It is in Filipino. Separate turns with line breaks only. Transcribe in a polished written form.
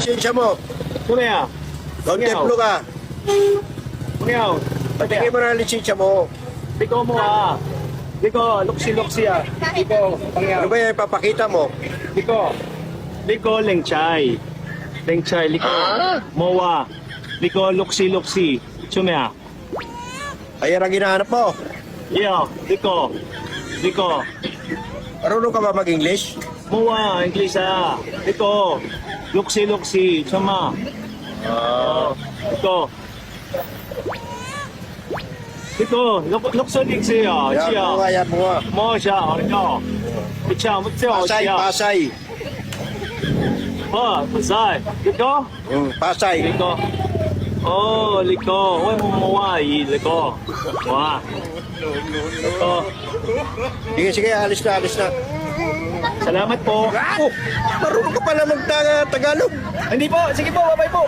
lisensya mo.
Sumaya.
Kontemplo ka.
Ngaw.
Patingin mo na ang lisensya mo.
Biko mo ah. Biko, luksi-luksi ah. Biko,
Ano
pangyaw.
ba yung ipapakita mo?
Biko. Biko, lengchay. Lengchay, liko. Mowa. Biko, luksi-luksi. Sumaya.
Ayan ang hinahanap mo.
Yo, Biko. Biko.
Marunong ka ba mag-English?
Mowa, English ah. Biko. Luksi-luksi. Suma. Biko. Biko, lukso-liksi ah.
Yan
Siya.
mo nga, yan mo nga.
Mo siya, ikaw. Siya,
Pasay,
siya.
Pasay.
Pasay. Biko.
Pasay.
Liko. Oh, liko. Uy, mumuwa. Liko. Wah. Liko.
Sige, sige, alis na, alis na.
Salamat po.
Oh, marunong ka pala mag-Tagalog.
Hindi po. Sige po. Bye-bye po.